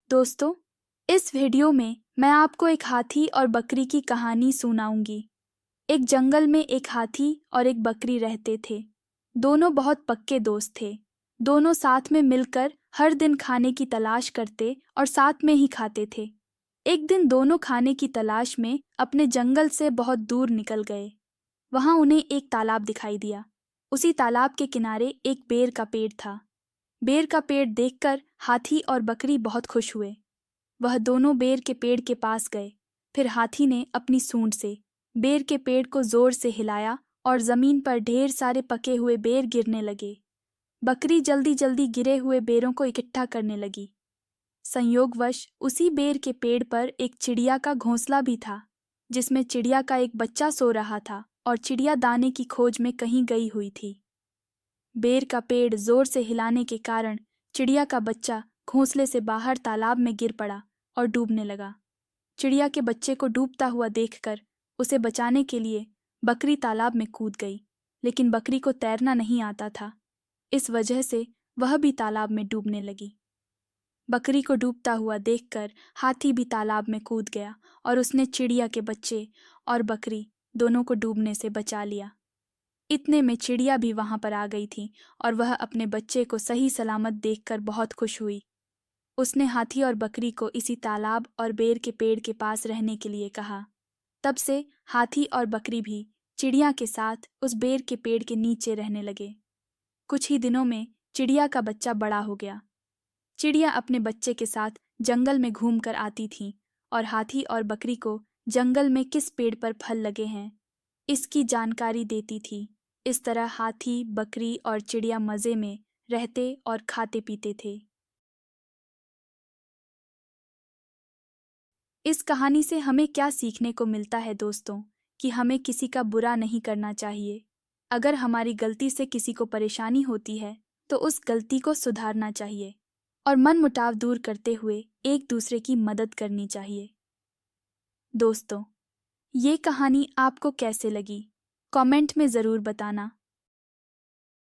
दोस्तों, इस वीडियो में मैं आपको एक हाथी और बकरी की कहानी सुनाऊंगी। एक जंगल में एक हाथी और एक बकरी रहते थे। दोनों बहुत पक्के दोस्त थे। दोनों साथ में मिलकर हर दिन खाने की तलाश करते और साथ में ही खाते थे। एक दिन दोनों खाने की तलाश में अपने जंगल से बहुत दूर निकल गए। वहां उन्हें एक तालाब दिखाई दिया। उसी तालाब के किनारे एक बेर का पेड़ था। बेर का पेड़ देखकर हाथी और बकरी बहुत खुश हुए। वह दोनों बेर के पेड़ के पास गए। फिर हाथी ने अपनी सूंड से बेर के पेड़ को जोर से हिलाया और जमीन पर ढेर सारे पके हुए बेर गिरने लगे। बकरी जल्दी जल्दी गिरे हुए बेरों को इकट्ठा करने लगी। संयोगवश उसी बेर के पेड़ पर एक चिड़िया का घोंसला भी था, जिसमें चिड़िया का एक बच्चा सो रहा था और चिड़िया दाने की खोज में कहीं गई हुई थी। बेर का पेड़ जोर से हिलाने के कारण चिड़िया का बच्चा घोंसले से बाहर तालाब में गिर पड़ा और डूबने लगा। चिड़िया के बच्चे को डूबता हुआ देखकर उसे बचाने के लिए बकरी तालाब में कूद गई, लेकिन बकरी को तैरना नहीं आता था। इस वजह से वह भी तालाब में डूबने लगी। बकरी को डूबता हुआ देखकर हाथी भी तालाब में कूद गया और उसने चिड़िया के बच्चे और बकरी दोनों को डूबने से बचा लिया। इतने में चिड़िया भी वहां पर आ गई थी और वह अपने बच्चे को सही सलामत देखकर बहुत खुश हुई। उसने हाथी और बकरी को इसी तालाब और बेर के पेड़ के पास रहने के लिए कहा। तब से हाथी और बकरी भी चिड़िया के साथ उस बेर के पेड़ के नीचे रहने लगे। कुछ ही दिनों में चिड़िया का बच्चा बड़ा हो गया। चिड़िया अपने बच्चे के साथ जंगल में घूम कर आती थी और हाथी और बकरी को जंगल में किस पेड़ पर फल लगे हैं इसकी जानकारी देती थी। इस तरह हाथी, बकरी और चिड़िया मज़े में रहते और खाते पीते थे। इस कहानी से हमें क्या सीखने को मिलता है दोस्तों, कि हमें किसी का बुरा नहीं करना चाहिए। अगर हमारी गलती से किसी को परेशानी होती है तो उस गलती को सुधारना चाहिए और मनमुटाव दूर करते हुए एक दूसरे की मदद करनी चाहिए। दोस्तों, ये कहानी आपको कैसे लगी? कमेंट में ज़रूर बताना।